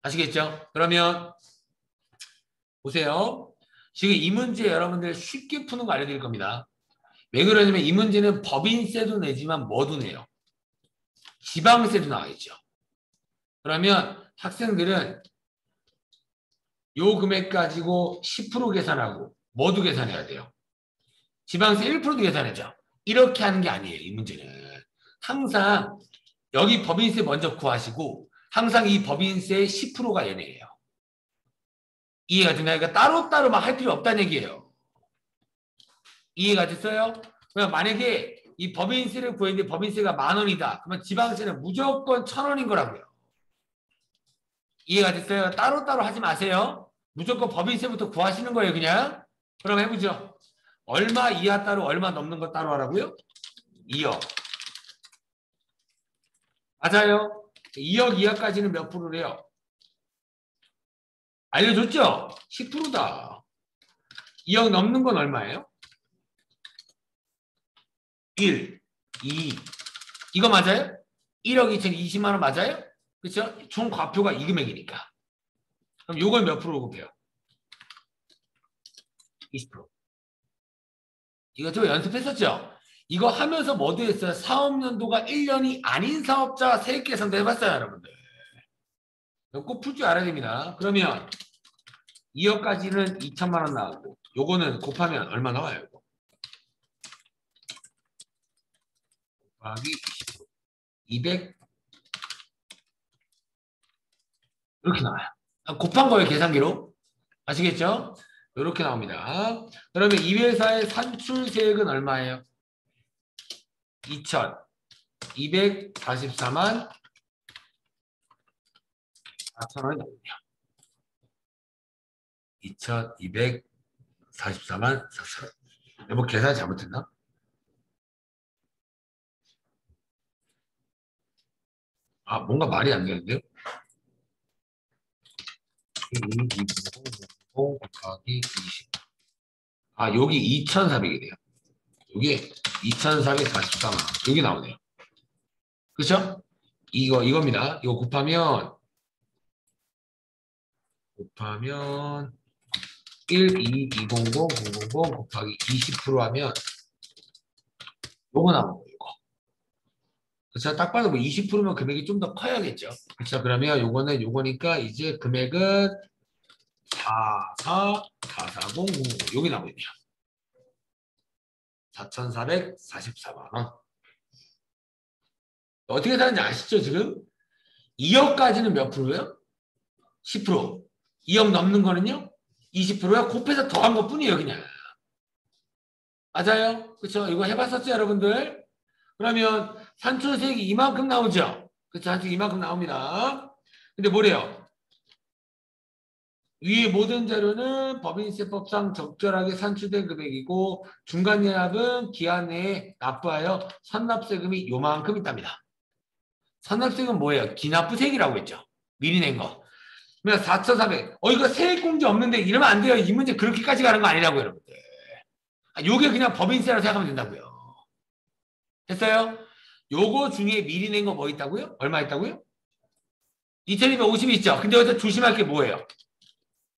아시겠죠? 그러면 보세요. 지금 이 문제 여러분들 쉽게 푸는 거 알려드릴 겁니다. 왜 그러냐면 이 문제는 법인세도 내지만 뭐도 내요? 지방세도 나와있죠. 그러면 학생들은 요 금액 가지고 10% 계산하고 뭐도 계산해야 돼요? 지방세 1%도 계산해죠. 이렇게 하는 게 아니에요. 이 문제는. 항상 여기 법인세 먼저 구하시고 항상 이 법인세의 10%가 얘네예요. 이해가 되나요? 그러니까 따로따로 막 할 필요 없다는 얘기예요. 이해가 됐어요? 그러면 만약에 이 법인세를 구했는데 법인세가 10,000원이다. 그러면 지방세는 무조건 1,000원인 거라고요. 이해가 됐어요? 따로따로 하지 마세요. 무조건 법인세부터 구하시는 거예요, 그냥. 그럼 해보죠. 얼마 이하 따로 얼마 넘는 거 따로 하라고요? 2억. 맞아요. 2억 이하까지는 몇 프로래요? 알려줬죠? 10%다. 2억 넘는 건 얼마예요? 1, 2. 이거 맞아요? 1억 2,020만 원 맞아요? 그렇죠? 총 과표가 이 금액이니까. 그럼 요걸 몇 프로 곱해요? 20%. 이거 좀 연습했었죠? 이거 하면서 뭐도 했어요? 사업연도가 1년이 아닌 사업자 세액 계산도 해봤어요, 여러분들. 꼭 풀 줄 알아야 됩니다. 그러면 2억까지는 2천만 원 나오고 요거는 곱하면 얼마 나와요? 이거? 곱하기 20%. 200 이렇게 나와요. 곱한 거예요, 계산기로. 아시겠죠? 이렇게 나옵니다. 그러면 이 회사의 산출세액은 얼마예요? 2,244만 4천 원이 나오네요. 2,244만 4천 원. 뭐 계산 잘못했나? 아, 뭔가 말이 안 되는데요? 2 곱하기 20. 아, 여기 2,400이래요. 여기 2,444만 원. 여기 나오네요. 그렇죠? 이겁니다. 이거 곱하면 1, 2, 200, 000 곱하기 20% 하면 요거 나오는 거예요. 이거. 그렇죠? 딱 봐도 뭐 20%면 금액이 좀 더 커야겠죠. 그렇죠? 그러면 요거는 요거니까 이제 금액은 4440 여기 나오겠네요. 4,444만 원. 어떻게 사는지 아시죠, 지금? 2억까지는 몇 프로예요? 10%. 2억 넘는 거는요? 20%야? 곱해서 더한 것 뿐이에요, 그냥. 맞아요? 그렇죠? 이거 해봤었죠, 여러분들? 그러면 산출세액이 이만큼 나오죠? 그렇죠? 산출 이만큼 나옵니다. 근데 뭐래요? 위의 모든 자료는 법인세법상 적절하게 산출된 금액이고 중간예납은 기한 내에 납부하여 선납세금이 요만큼 있답니다. 선납세금 뭐예요? 기납부세액이라고 했죠. 미리 낸 거. 그러면 4,400. 이거 세액공제 없는데 이러면 안 돼요. 이 문제 그렇게까지 가는 거 아니라고요, 여러분들. 요게 그냥 법인세라고 생각하면 된다고요. 됐어요? 요거 중에 미리 낸 거 뭐 있다고요? 얼마 있다고요? 2,250 있죠. 근데 여기서 조심할 게 뭐예요?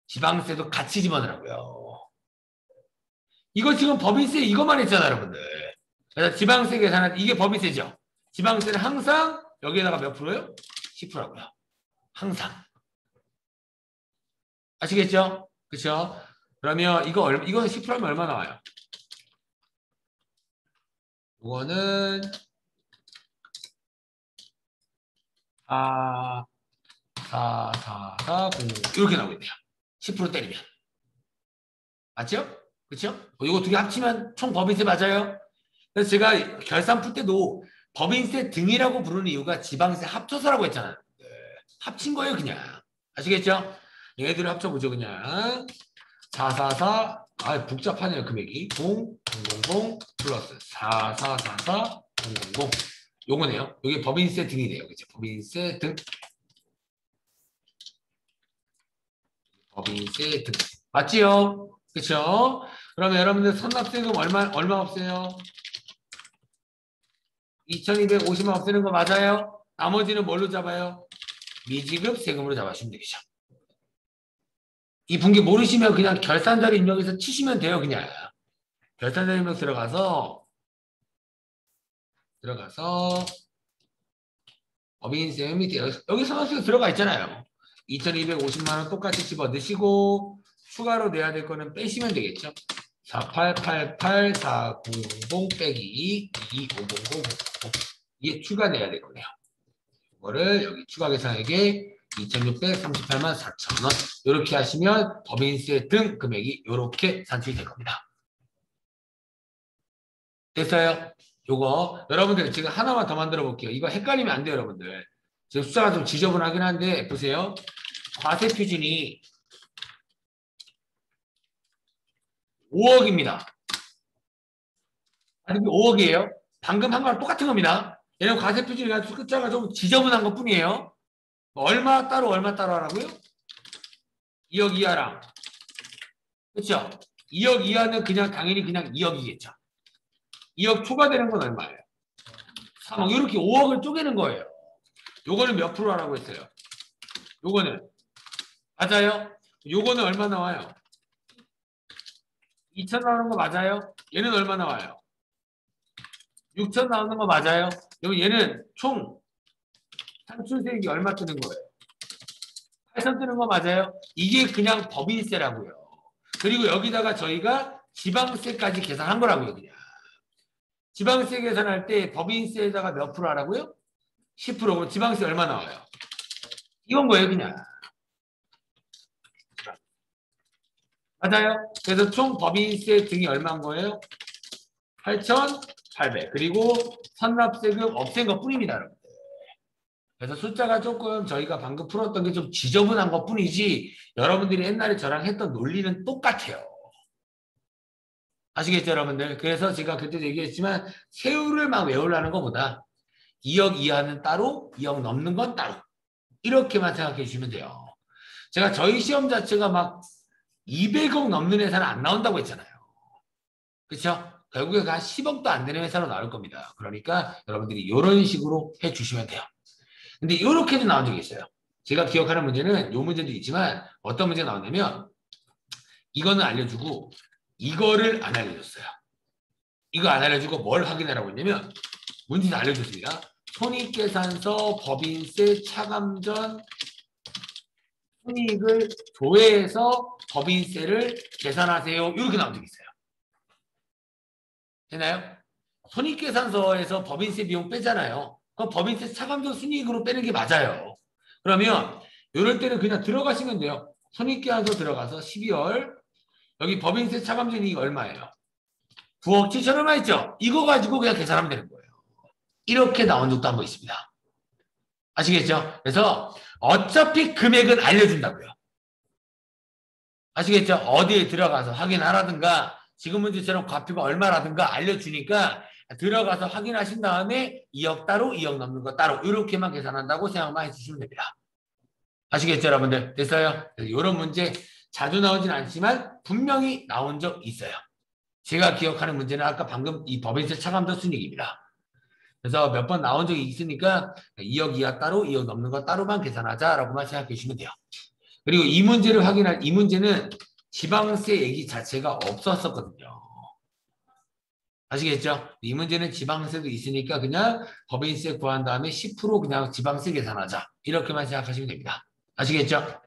지방세도 같이 집어넣으라고요. 이거 지금 법인세 이것만 했잖아, 여러분들. 그래서 지방세 계산은 이게 법인세죠. 지방세는 항상 여기에다가 몇 프로요? 10%라고요. 항상. 아시겠죠? 그렇죠? 그러면 이거는 10%면 얼마 나와요? 이거는 4,4,0 이렇게 나오겠네요. 10% 때리면. 맞죠? 그렇죠? 이거 두 개 합치면 총 법인세 맞아요? 그래서 제가 결산 풀 때도 법인세 등이라고 부르는 이유가 지방세 합쳐서라고 했잖아요. 네. 합친 거예요, 그냥. 아시겠죠? 얘들을 합쳐보죠, 그냥. 444, 복잡하네요, 금액이. 0, 000 플러스 4444, 000. 요거네요. 이게 법인세 등이네요. 그죠? 법인세 등. 법인세 등. 맞지요? 그쵸? 그러면 여러분들 선납세금 얼마 없어요? 2,250만 없애는 거 맞아요? 나머지는 뭘로 잡아요? 미지급 세금으로 잡아주시면 되겠죠. 이 분기 모르시면 그냥 결산자료 입력해서 치시면 돼요, 그냥. 결산자료 입력 들어가서 들어가서 법인세 밑에 여기 상환수가 들어가 있잖아요. 2250만 원 똑같이 집어넣으시고 추가로 내야 될 거는 빼시면 되겠죠. 4888 400 빼기 25000 이게 추가 내야 될 거네요. 이거를 여기 추가 계산액에 2638만 4천원 이렇게 하시면 법인세 등 금액이 이렇게 산출이 될 겁니다. 됐어요? 요거 여러분들 지금 하나만 더 만들어 볼게요. 이거 헷갈리면 안 돼요, 여러분들. 지금 숫자가 좀 지저분하긴 한데 보세요. 과세 표준이 5억입니다. 아니 5억이에요. 방금 한 거랑 똑같은 겁니다. 얘는 과세 표준이 숫자가 좀 지저분한 것 뿐이에요. 얼마 따로 하라고요? 2억 이하랑. 그렇죠? 2억 이하는 그냥 당연히 그냥 2억이겠죠. 2억 초과되는 건 얼마예요? 3억. 이렇게 5억을 쪼개는 거예요. 요거는 몇 프로라고 했어요? 요거는 맞아요? 요거는 얼마 나와요? 2천 나오는 거 맞아요? 얘는 얼마 나와요? 6천 나오는 거 맞아요? 그럼 얘는 총 산출세액이 얼마 뜨는 거예요? 8천 뜨는 거 맞아요? 이게 그냥 법인세라고요. 그리고 여기다가 저희가 지방세까지 계산한 거라고요, 그냥. 지방세 계산할 때 법인세에다가 몇 프로 하라고요? 10%. 그럼 지방세 얼마 나와요? 이건 거예요, 그냥. 맞아요? 그래서 총 법인세 등이 얼마인 거예요? 8,800. 그리고 선납세금 없앤 것 뿐입니다, 여러분. 그래서 숫자가 조금 저희가 방금 풀었던 게 좀 지저분한 것 뿐이지 여러분들이 옛날에 저랑 했던 논리는 똑같아요. 아시겠죠, 여러분들? 그래서 제가 그때도 얘기했지만 세율을 막 외우려는 것보다 2억 이하는 따로, 2억 넘는 건 따로. 이렇게만 생각해 주시면 돼요. 제가 저희 시험 자체가 막 200억 넘는 회사는 안 나온다고 했잖아요. 그렇죠? 결국에 한 10억도 안 되는 회사로 나올 겁니다. 그러니까 여러분들이 이런 식으로 해 주시면 돼요. 근데 이렇게도 나온 적이 있어요. 제가 기억하는 문제는 이 문제도 있지만 어떤 문제가 나왔냐면 이거는 알려주고 이거를 안 알려줬어요. 이거 안 알려주고 뭘 확인하라고 했냐면 문제는 알려줬습니다. 손익계산서 법인세 차감전 손익을 조회해서 법인세를 계산하세요. 이렇게 나온 적이 있어요. 되나요? 손익계산서에서 법인세 비용 빼잖아요. 그럼 법인세 차감전 순이익으로 빼는 게 맞아요. 그러면 이럴 때는 그냥 들어가시면 돼요. 손익계산서 들어가서 12월 여기 법인세 차감전 이익 얼마예요? 9억 7천 얼마 있죠? 이거 가지고 그냥 계산하면 되는 거예요. 이렇게 나온 적도 한 번 있습니다. 아시겠죠? 그래서 어차피 금액은 알려준다고요. 아시겠죠? 어디에 들어가서 확인하라든가 지금 문제처럼 과표가 얼마라든가 알려주니까 들어가서 확인하신 다음에 2억 따로 2억 넘는 거 따로 이렇게만 계산한다고 생각만 해주시면 됩니다. 아시겠죠, 여러분들? 됐어요? 이런 문제 자주 나오진 않지만 분명히 나온 적 있어요. 제가 기억하는 문제는 아까 방금 이 법인세 차감전 순이익입니다. 그래서 몇 번 나온 적이 있으니까 2억 이하 따로 2억 넘는 거 따로만 계산하자라고만 생각해 주시면 돼요. 그리고 이 문제를 확인할 이 문제는 지방세 얘기 자체가 없었었거든요. 아시겠죠? 이 문제는 지방세도 있으니까 그냥 법인세 구한 다음에 10% 그냥 지방세 계산하자. 이렇게만 생각하시면 됩니다. 아시겠죠?